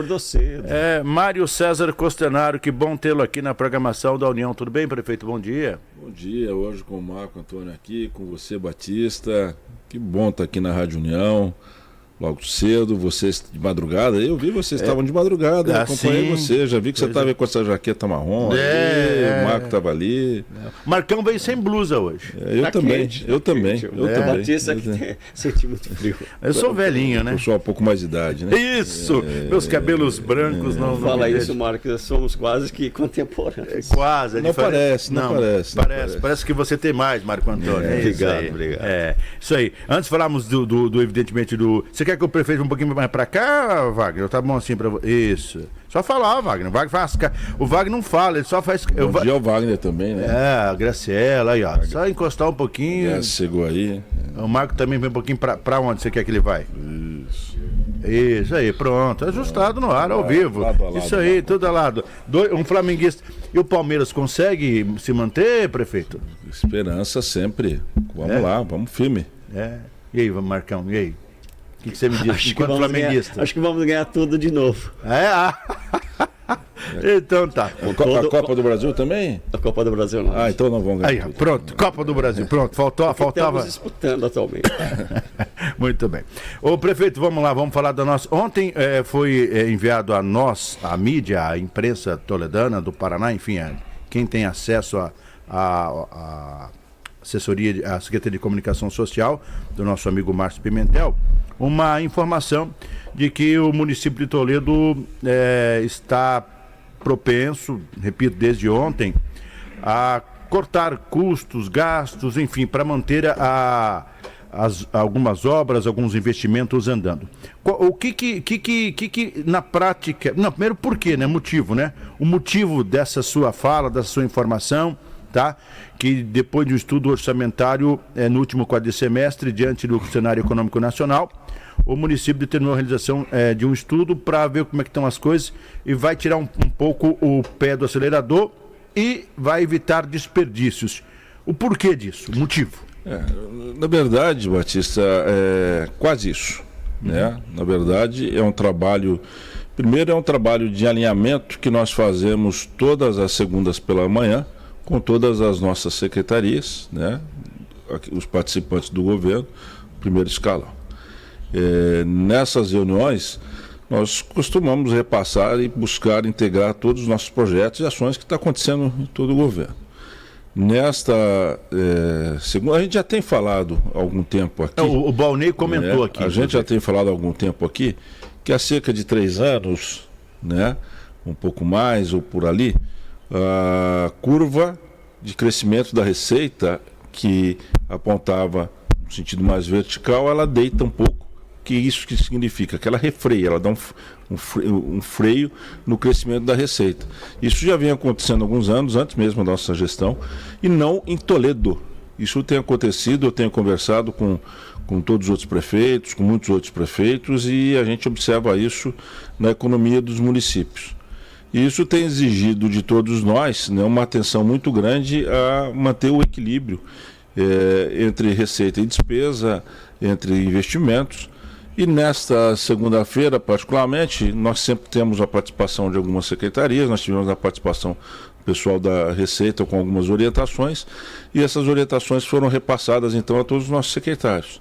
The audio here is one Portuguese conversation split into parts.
acordou cedo. Mário César Costenaro, que bom tê-lo aqui na programação da União. Tudo bem, prefeito? Bom dia. Bom dia, hoje com o Marco Antônio aqui, com você, Batista. Que bom estar aqui na Rádio União. Logo cedo, vocês de madrugada, eu vi vocês estavam de madrugada, eu acompanhei você, já vi que você estava com essa jaqueta marrom, o Marco estava ali. Marcão veio sem blusa hoje. Eu também. Batista que tem senti muito frio. Eu sou velhinho, né? Eu sou um pouco mais de idade, né? Isso! Meus cabelos brancos não fala isso, Marco, somos quase que contemporâneos. Quase, não parece. Parece que você tem mais, Marco Antônio. Obrigado. Isso aí. Antes falamos do evidentemente, do... Você quer que o prefeito um pouquinho mais pra cá, Wagner? Tá bom assim pra você? Isso. Só falar, Wagner. O Wagner não fala, ele só faz... Bom dia ao Wagner também, né? A Graciela, aí, ó. Wagner. Só encostar um pouquinho. Chegou aí. O Marco também vem um pouquinho pra onde você quer que ele vai? Isso aí, pronto. Ajustado no ar, ao vivo. Isso aí, tudo ao lado. Um flamenguista. E o Palmeiras consegue se manter, prefeito? Esperança sempre. Vamos lá, vamos firme. E aí, Marcão, e aí? O que você me diz? Enquanto flamenguista? Acho que vamos ganhar tudo de novo. Então tá. A Copa do Brasil também? A Copa do Brasil não. Então não vamos ganhar. Aí, pronto, Copa do Brasil. Pronto, faltava. Estamos disputando atualmente. Muito bem. Ô prefeito, vamos lá, vamos falar da nossa. Ontem foi enviado a nós, a mídia, a imprensa toledana do Paraná, enfim, quem tem acesso a assessoria, a Secretaria de Comunicação Social do nosso amigo Márcio Pimentel, uma informação de que o município de Toledo está propenso, repito, desde ontem, a cortar custos, gastos, enfim, para manter algumas obras, alguns investimentos andando. O que na prática... Não, primeiro por quê, né? Motivo, né? O motivo dessa sua fala, dessa sua informação... Tá? Que depois de um estudo orçamentário no último quadrimestre, diante do cenário econômico nacional, o município determinou a realização de um estudo para ver como é que estão as coisas e vai tirar um pouco o pé do acelerador e vai evitar desperdícios. O porquê disso? O motivo? Na verdade, Batista, é quase isso, né? Na verdade, é um trabalho... Primeiro, é um trabalho de alinhamento que nós fazemos todas as segundas pela manhã, com todas as nossas secretarias, né, os participantes do governo, primeiro escalão. Nessas reuniões, nós costumamos repassar e buscar integrar todos os nossos projetos e ações que estão acontecendo em todo o governo. Nesta segunda, a gente já tem falado há algum tempo aqui... O Balnei comentou aqui. A gente já tem falado há algum tempo aqui que há cerca de 3 anos, né, um pouco mais ou por ali, a curva de crescimento da receita, que apontava no sentido mais vertical, ela deita um pouco. Isso que significa? Que ela refreia, ela dá um freio no crescimento da receita. Isso já vem acontecendo há alguns anos, antes mesmo da nossa gestão, e não em Toledo. Isso tem acontecido, eu tenho conversado com todos os outros prefeitos, com muitos outros prefeitos, e a gente observa isso na economia dos municípios. E isso tem exigido de todos nós, né, uma atenção muito grande a manter o equilíbrio entre receita e despesa, entre investimentos. E nesta segunda-feira, particularmente, nós sempre temos a participação de algumas secretarias, nós tivemos a participação do pessoal da Receita com algumas orientações, e essas orientações foram repassadas então a todos os nossos secretários.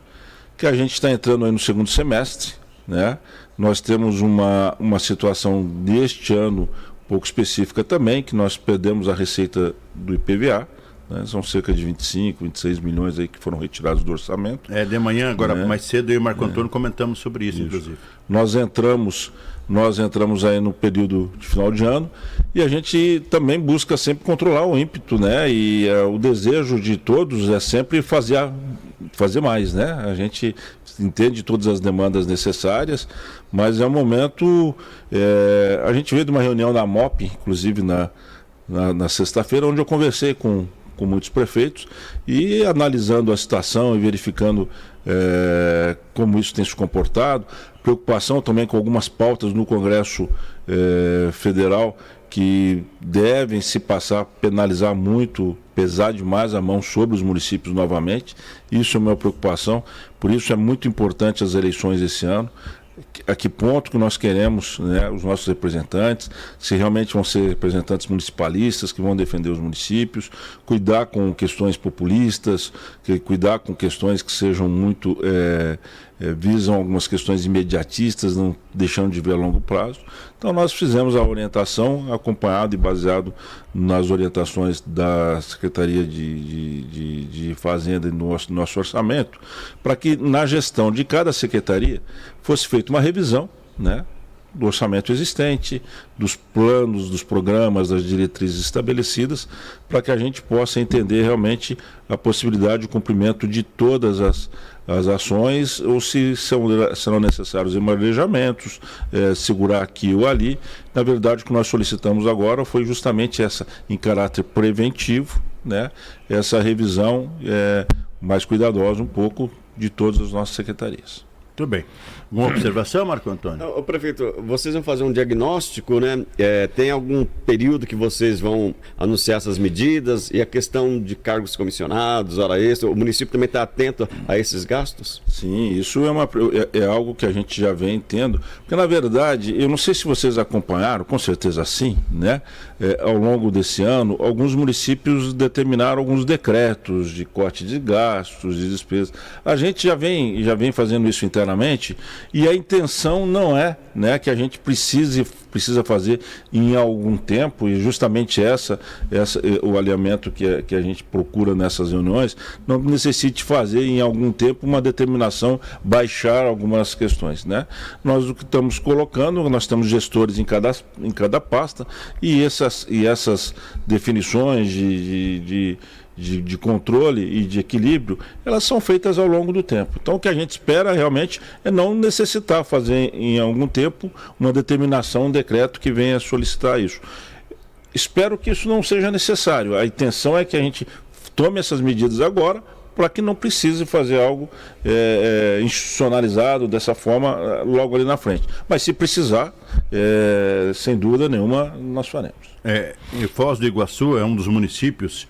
Que a gente está entrando aí no segundo semestre, né? Nós temos uma situação deste ano um pouco específica também, que nós perdemos a receita do IPVA, né? São cerca de 25, 26 milhões aí que foram retirados do orçamento. De manhã, agora mais cedo, eu e o Marco Antônio comentamos sobre isso, inclusive. Nós entramos aí no período de final de ano e a gente também busca sempre controlar o ímpeto, né? E o desejo de todos é sempre fazer mais, né? A gente entende todas as demandas necessárias, mas é um momento... a gente veio de uma reunião na MOP, inclusive na sexta-feira, onde eu conversei com muitos prefeitos e analisando a situação e verificando como isso tem se comportado, preocupação também com algumas pautas no Congresso Federal que devem se passar a penalizar muito, pesar demais a mão sobre os municípios novamente. Isso é a minha preocupação, por isso é muito importante as eleições esse ano. a que ponto que nós queremos, né, os nossos representantes, se realmente vão ser representantes municipalistas que vão defender os municípios, cuidar com questões populistas, cuidar com questões que sejam muito, visam algumas questões imediatistas, não deixando de ver a longo prazo. Então nós fizemos a orientação acompanhado e baseado nas orientações da Secretaria de Fazenda e no nosso orçamento, para que na gestão de cada secretaria fosse feita uma revisão, né, do orçamento existente, dos planos, dos programas, das diretrizes estabelecidas, para que a gente possa entender realmente a possibilidade de cumprimento de todas as ações, ou se serão necessários emarejamentos, segurar aqui ou ali. Na verdade, o que nós solicitamos agora foi justamente essa, em caráter preventivo, né, essa revisão mais cuidadosa um pouco de todas as nossas secretarias. Muito bem. Uma observação, Marco Antônio? Ô, prefeito, vocês vão fazer um diagnóstico, né? Tem algum período que vocês vão anunciar essas medidas e a questão de cargos comissionados, hora extra, o município também está atento a esses gastos? Sim, isso é algo que a gente já vem tendo, porque na verdade, eu não sei se vocês acompanharam, com certeza sim, né? Ao longo desse ano, alguns municípios determinaram alguns decretos de corte de gastos, de despesas. A gente já vem fazendo isso internamente, e a intenção não é, né, que a gente precisa fazer em algum tempo, e justamente o alinhamento que a gente procura nessas reuniões, não necessite fazer em algum tempo uma determinação, baixar algumas questões, né? Nós o que estamos colocando, nós temos gestores em cada pasta, e essas definições de controle e de equilíbrio, elas são feitas ao longo do tempo. Então o que a gente espera realmente é não necessitar fazer em algum tempo uma determinação, um decreto que venha solicitar isso. Espero que isso não seja necessário. A intenção é que a gente tome essas medidas agora, para que não precise fazer algo institucionalizado dessa forma logo ali na frente. Mas se precisar, sem dúvida nenhuma, nós faremos. Foz do Iguaçu é um dos municípios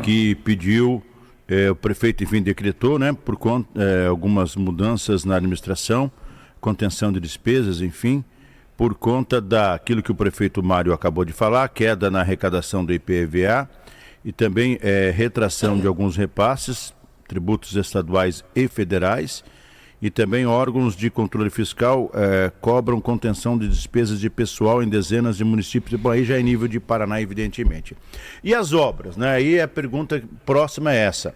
que pediu, o prefeito, enfim, decretou, né, por conta algumas mudanças na administração, contenção de despesas, enfim, por conta daquilo que o prefeito Mário acabou de falar, queda na arrecadação do IPVA e também retração de alguns repasses, tributos estaduais e federais, e também órgãos de controle fiscal cobram contenção de despesas de pessoal em dezenas de municípios. Bom, aí já é nível de Paraná, evidentemente. E as obras, né? Aí a pergunta próxima é essa.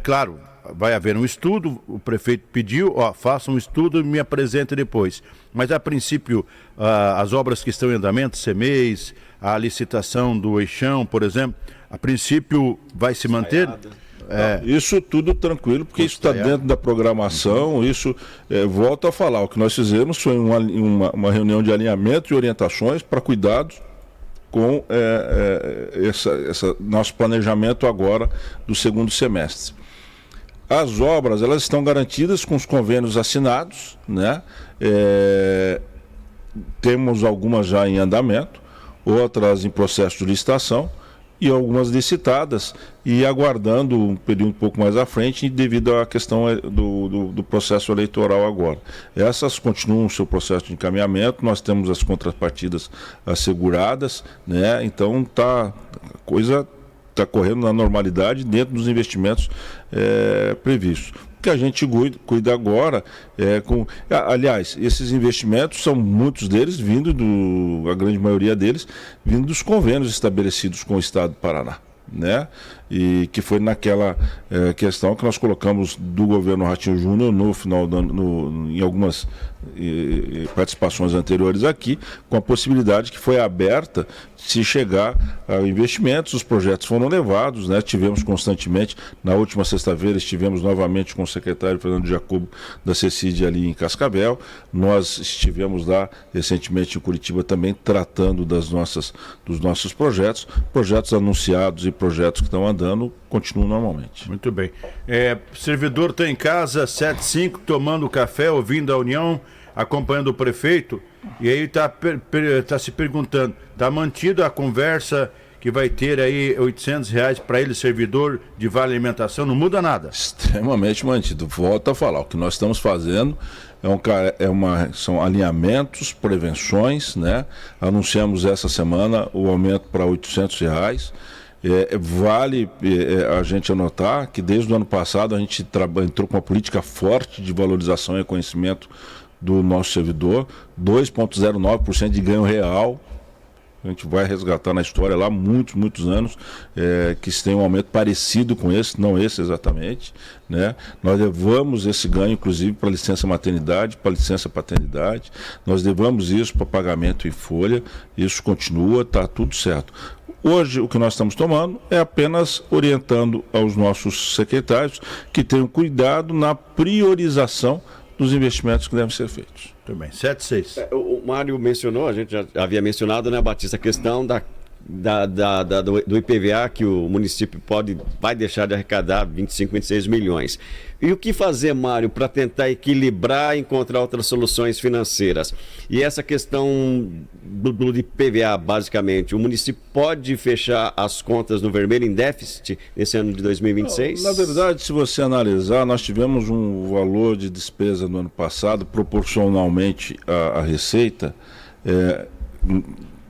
Claro, vai haver um estudo, o prefeito pediu, faça um estudo e me apresente depois. Mas a princípio, as obras que estão em andamento, CEMEIS, a licitação do Eixão, por exemplo, a princípio vai se manter? Isso tudo tranquilo, porque isso está dentro da programação. Isso, volto a falar, o que nós fizemos foi uma reunião de alinhamento e orientações para cuidados com esse nosso planejamento agora do segundo semestre. As obras, elas estão garantidas com os convênios assinados, né? Temos algumas já em andamento, outras em processo de licitação, e algumas licitadas e aguardando um período um pouco mais à frente devido à questão do processo eleitoral agora. Essas continuam o seu processo de encaminhamento, nós temos as contrapartidas asseguradas, né? Então a coisa está correndo na normalidade dentro dos investimentos previstos. O que a gente cuida agora aliás, esses investimentos são muitos deles a grande maioria deles, vindo dos convênios estabelecidos com o Estado do Paraná, né? E que foi naquela questão que nós colocamos do governo Ratinho Júnior no final do ano, em algumas participações anteriores aqui, com a possibilidade que foi aberta se chegar a investimentos. Os projetos foram levados, né? Tivemos constantemente, na última sexta-feira estivemos novamente com o secretário Fernando Jacobo da CECID ali em Cascavel, nós estivemos lá recentemente em Curitiba também tratando dos nossos projetos anunciados e projetos que estão andando, continuam normalmente. Muito bem. Servidor está em casa, 7h05, tomando café, ouvindo a União, acompanhando o prefeito, e aí está se perguntando, está mantida a conversa que que vai ter aí R$800 para ele, servidor de vale alimentação, não muda nada. Extremamente mantido. Volto a falar, o que nós estamos fazendo são alinhamentos, prevenções, né? Anunciamos essa semana o aumento para R$800. Vale a gente anotar que desde o ano passado a gente entrou com uma política forte de valorização e reconhecimento do nosso servidor, 2,09% de ganho real. A gente vai resgatar na história lá muitos anos que se tem um aumento parecido com esse, não esse exatamente, né? Nós levamos esse ganho inclusive para licença maternidade, para licença paternidade, nós levamos isso para pagamento em folha, isso continua, está tudo certo. Hoje o que nós estamos tomando é apenas orientando aos nossos secretários que tenham cuidado na priorização dos investimentos que devem ser feitos. Muito bem, 7,6. O Mário mencionou, a gente já havia mencionado, né, Batista, a questão do IPVA, que o município vai deixar de arrecadar 25, 26 milhões. E o que fazer, Mário, para tentar equilibrar e encontrar outras soluções financeiras? E essa questão do IPVA, basicamente, o município pode fechar as contas no vermelho em déficit nesse ano de 2026? Na verdade, se você analisar, nós tivemos um valor de despesa no ano passado proporcionalmente à receita.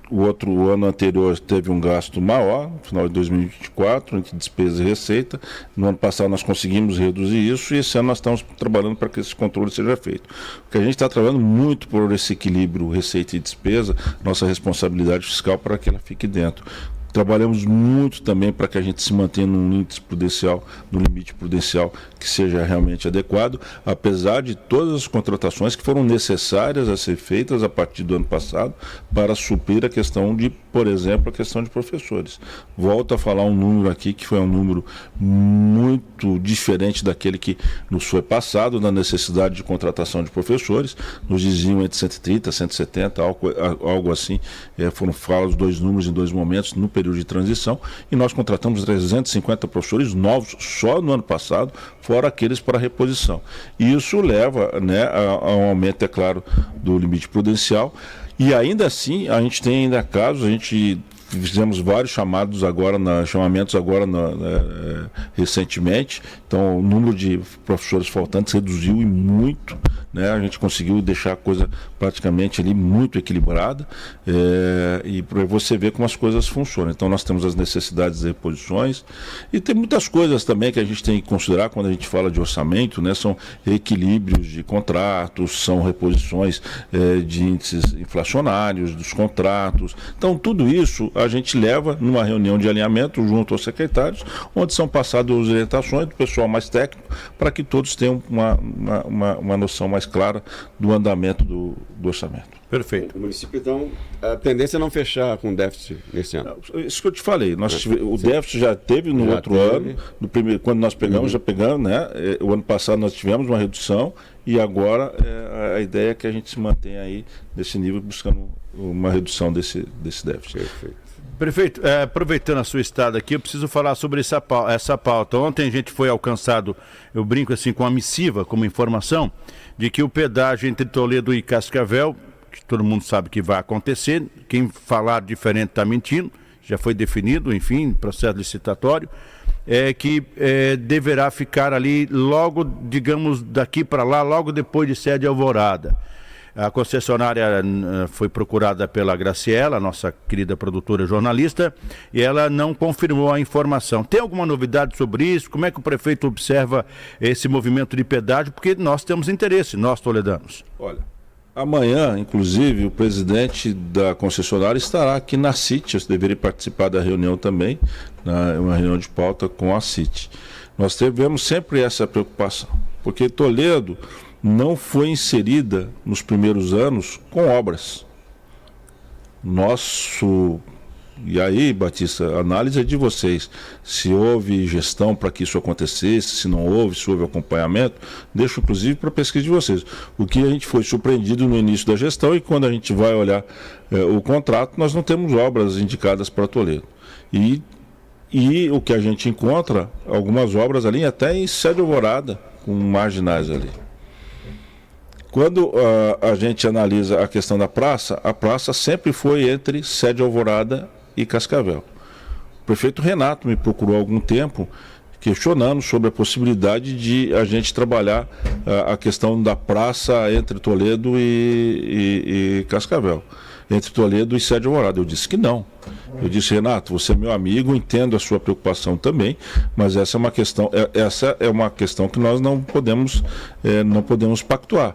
O ano anterior teve um gasto maior, no final de 2024, entre despesa e receita. No ano passado nós conseguimos reduzir isso e esse ano nós estamos trabalhando para que esse controle seja feito. Porque a gente está trabalhando muito por esse equilíbrio receita e despesa, nossa responsabilidade fiscal para que ela fique dentro. Trabalhamos muito também para que a gente se mantenha num índice prudencial, no limite prudencial que seja realmente adequado, apesar de todas as contratações que foram necessárias a ser feitas a partir do ano passado para suprir a questão de, por exemplo, a questão de professores. Volto a falar um número aqui que foi um número muito diferente daquele que nos foi passado na necessidade de contratação de professores. Nos diziam entre 130, 170, algo assim. Foram falados dois números em dois momentos no período de transição, e nós contratamos 350 professores novos só no ano passado, fora aqueles para reposição. E isso leva, né, a um aumento, é claro, do limite prudencial, e ainda assim a gente tem ainda casos, a gente fizemos vários chamamentos agora recentemente, então o número de professores faltantes reduziu e muito, né? A gente conseguiu deixar a coisa praticamente ali muito equilibrada, e para você ver como as coisas funcionam. Então nós temos as necessidades de reposições e tem muitas coisas também que a gente tem que considerar quando a gente fala de orçamento, né? São equilíbrios de contratos, são reposições de índices inflacionários dos contratos. Então tudo isso a gente leva numa reunião de alinhamento junto aos secretários, onde são passadas as orientações do pessoal mais técnico para que todos tenham uma noção mais clara do andamento do orçamento. Perfeito. O município, então, a tendência é não fechar com déficit nesse ano. Isso que eu te falei, o déficit já teve no outro ano, quando nós pegamos, já pegamos, né? O ano passado nós tivemos uma redução e agora a ideia é que a gente se mantenha aí nesse nível, buscando uma redução desse déficit. Perfeito. Prefeito, aproveitando a sua estada aqui, eu preciso falar sobre essa pauta. Ontem a gente foi alcançado, eu brinco assim, com a missiva, como informação, de que o pedágio entre Toledo e Cascavel, que todo mundo sabe que vai acontecer, quem falar diferente está mentindo, já foi definido, enfim, processo licitatório, que deverá ficar ali logo, digamos, daqui para lá, logo depois de Sede Alvorada. A concessionária foi procurada pela Graciela, nossa querida produtora jornalista, e ela não confirmou a informação. Tem alguma novidade sobre isso? Como é que o prefeito observa esse movimento de pedágio? Porque nós temos interesse, nós toledanos. Olha, amanhã, inclusive, o presidente da concessionária estará aqui na CIT, eu deveria participar da reunião também, uma reunião de pauta com a CIT. Nós tivemos sempre essa preocupação, porque Toledo não foi inserida nos primeiros anos com obras. E aí, Batista, a análise é de vocês. Se houve gestão para que isso acontecesse, se não houve, se houve acompanhamento, deixo inclusive para a pesquisa de vocês. O que a gente foi surpreendido no início da gestão e quando a gente vai olhar o contrato, nós não temos obras indicadas para Toledo. E o que a gente encontra, algumas obras ali, até em Sede Alvorada, com marginais ali. Quando a gente analisa a questão da praça, a praça sempre foi entre Sede Alvorada e Cascavel. prefeito Renato me procurou há algum tempo questionando sobre a possibilidade de a gente trabalhar a questão da praça entre Toledo e Cascavel, entre Toledo e Sede Alvorada. Eu disse que não. Eu disse, Renato, você é meu amigo, entendo a sua preocupação também, mas essa é uma questão que nós não podemos pactuar.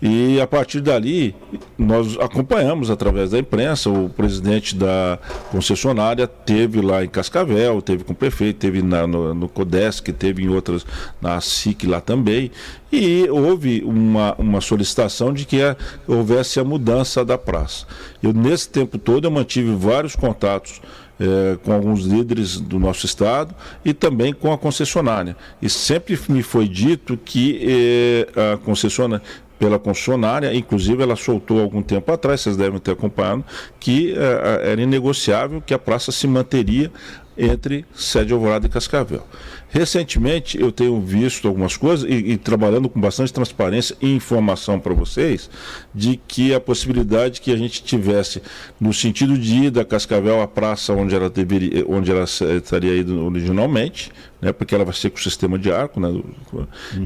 E a partir dali, nós acompanhamos através da imprensa, o presidente da concessionária teve lá em Cascavel, teve com o prefeito, teve no Codesc, teve em outras, na SIC lá também, e houve uma solicitação de que houvesse a mudança da praça. Nesse tempo todo, eu mantive vários contatos com alguns líderes do nosso estado e também com a concessionária. E sempre me foi dito que a concessionária, pela concessionária, inclusive ela soltou algum tempo atrás, vocês devem ter acompanhado, que era inegociável que a praça se manteria entre Sede Alvorada e Cascavel. Recentemente eu tenho visto algumas coisas e trabalhando com bastante transparência e informação para vocês, de que a possibilidade que a gente tivesse, no sentido de ir da Cascavel à praça onde ela estaria ido originalmente, né, porque ela vai ser com o sistema de arco, né,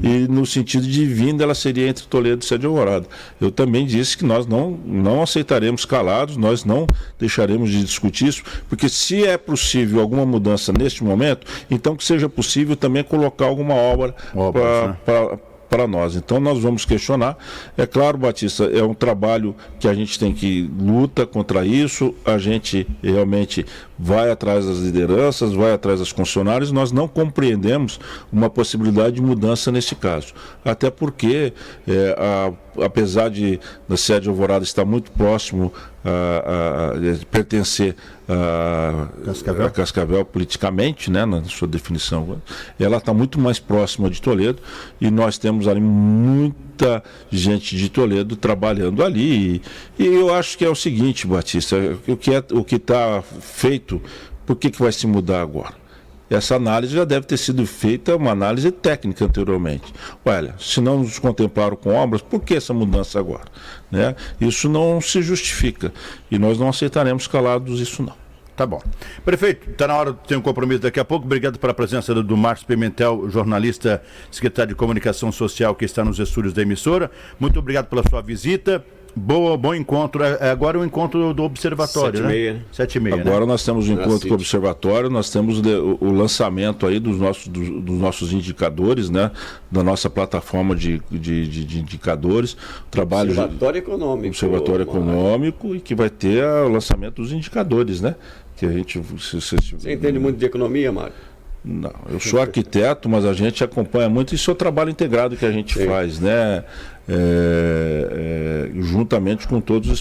e no sentido de vinda ela seria entre Toledo e Sede Alvorada. Eu também disse que nós não aceitaremos calados, nós não deixaremos de discutir isso, porque se é possível alguma mudança neste momento, então que seja possível também colocar alguma obra para nós. Então nós vamos questionar. É claro, Batista, é um trabalho que a gente tem que luta contra isso, a gente realmente vai atrás das lideranças, vai atrás das concessionárias, nós não compreendemos uma possibilidade de mudança nesse caso. Até porque, apesar de a Sede Alvorada estar muito próximo a pertencer a Cascavel politicamente, né, na sua definição, ela está muito mais próxima de Toledo e nós temos ali muita gente de Toledo trabalhando ali e eu acho que é o seguinte, Batista, o que está feito, por que vai se mudar agora? Essa análise já deve ter sido feita, uma análise técnica anteriormente. Olha, se não nos contemplaram com obras, por que essa mudança agora? Né? Isso não se justifica e nós não aceitaremos calados isso não. Tá bom. Prefeito, está na hora de ter um compromisso daqui a pouco. Obrigado pela presença do Márcio Pimentel, jornalista, secretário de Comunicação Social que está nos estúdios da emissora. Muito obrigado pela sua visita. Bom encontro. Agora o encontro do Observatório, 7h30, né? 7h30. Agora nós temos o encontro com o Observatório, nós temos o lançamento aí dos nossos indicadores, né? Da nossa plataforma de indicadores. Observatório Econômico. Observatório Econômico, e que vai ter o lançamento dos indicadores, né? Que a gente. Você entende muito de economia, Mário? Não, eu sou arquiteto, mas a gente acompanha muito, isso é o trabalho integrado que a gente faz, né? Juntamente com todas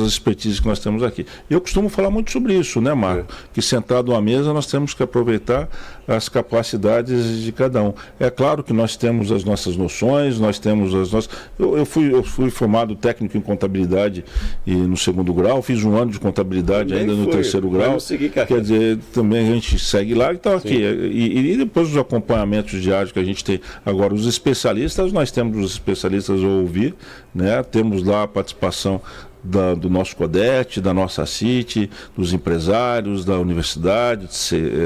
as expertises que nós temos aqui. Eu costumo falar muito sobre isso, né, Marco? Que sentado à mesa nós temos que aproveitar as capacidades de cada um. É claro que nós temos as nossas noções, nós temos as nossas... Eu fui formado técnico em contabilidade no 2º grau, fiz um ano de contabilidade ainda no 3º grau. Quer dizer, também a gente segue lá e está aqui. E depois os acompanhamentos diários que a gente tem. Agora, os especialistas, nós temos os especialistas a ouvir, né? Temos lá a participação do nosso CODET, da nossa CIT, dos empresários, da universidade,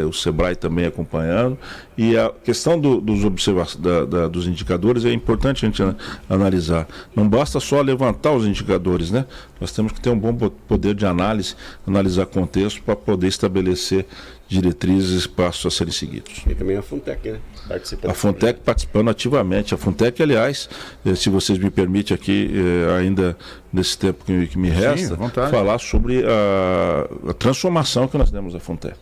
o SEBRAE também acompanhando. E a questão dos indicadores é importante a gente analisar. Não basta só levantar os indicadores, né? Nós temos que ter um bom poder de análise, analisar contexto para poder estabelecer diretrizes e passos a serem seguidos. E também a Funtec, né? A Funtec participando ativamente. A Funtec, aliás, se vocês me permitem aqui, ainda nesse tempo que me resta, falar sobre a transformação que nós temos da Funtec.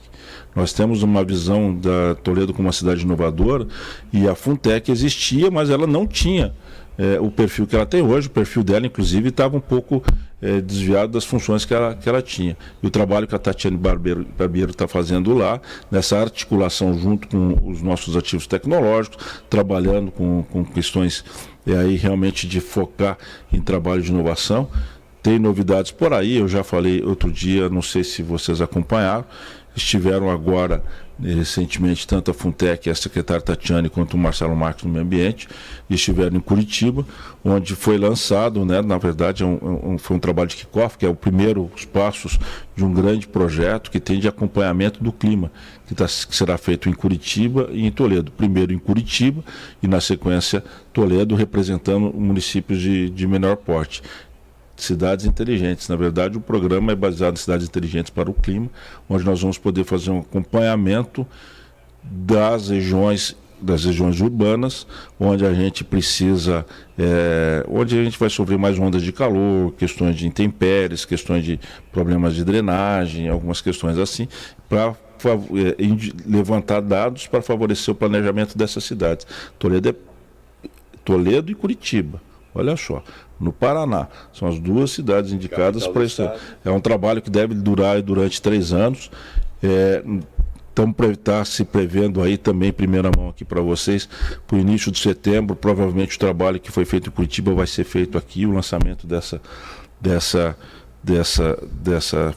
Nós temos uma visão da Toledo como uma cidade inovadora e a Funtec existia, mas ela não tinha o perfil que ela tem hoje. O perfil dela, inclusive, estava um pouco desviado das funções que ela tinha. E o trabalho que a Tatiane Barbeiro está fazendo lá, nessa articulação junto com os nossos ativos tecnológicos, trabalhando com questões aí realmente de focar em trabalho de inovação. Tem novidades por aí, eu já falei outro dia, não sei se vocês acompanharam, estiveram agora, recentemente, tanto a Funtec, a secretária Tatiane, quanto o Marcelo Marques do Meio Ambiente, estiveram em Curitiba, onde foi lançado, né, na verdade, foi um trabalho de kickoff, que é os passos de um grande projeto que tem de acompanhamento do clima, que será feito em Curitiba e em Toledo. Primeiro em Curitiba e, na sequência, Toledo, representando municípios de menor porte. Cidades inteligentes. Na verdade, o programa é baseado em cidades inteligentes para o clima, onde nós vamos poder fazer um acompanhamento das regiões urbanas, onde a gente precisa, onde a gente vai sofrer mais ondas de calor, questões de intempéries, questões de problemas de drenagem, algumas questões assim, para levantar dados para favorecer o planejamento dessas cidades. Toledo e Curitiba. Olha só, no Paraná, são as duas cidades indicadas para isso. É um trabalho que deve durar durante 3 anos. Estamos se prevendo aí também, primeira mão aqui para vocês, para o início de setembro, provavelmente o trabalho que foi feito em Curitiba vai ser feito aqui, o lançamento dessa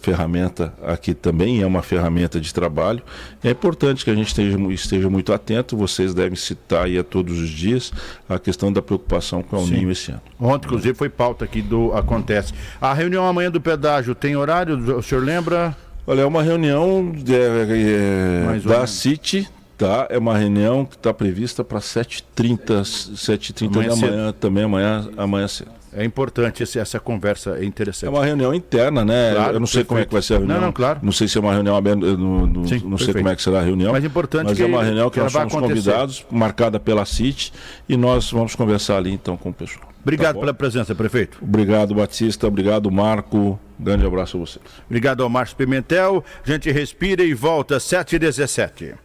ferramenta aqui também é uma ferramenta de trabalho. É importante que a gente esteja muito atento. Vocês devem citar aí a todos os dias a questão da preocupação com o El Niño esse ano. Ontem, inclusive, foi pauta aqui do Acontece. A reunião amanhã do pedágio tem horário? O senhor lembra? Olha, é uma reunião da CIT, tá? É uma reunião que está prevista para 7h30 da manhã, também amanhã cedo. É importante essa conversa, é interessante. É uma reunião interna, né? Claro, eu não sei como é que vai ser a reunião. Não, claro. Não sei se é uma reunião aberta, não sei como é que será a reunião. Mas é uma reunião que nós somos convidados, marcada pela CIT, e nós vamos conversar ali então com o pessoal. Obrigado pela presença, prefeito. Obrigado, Batista. Obrigado, Marco. Grande abraço a vocês. Obrigado ao Márcio Pimentel. A gente respira e volta 7h17.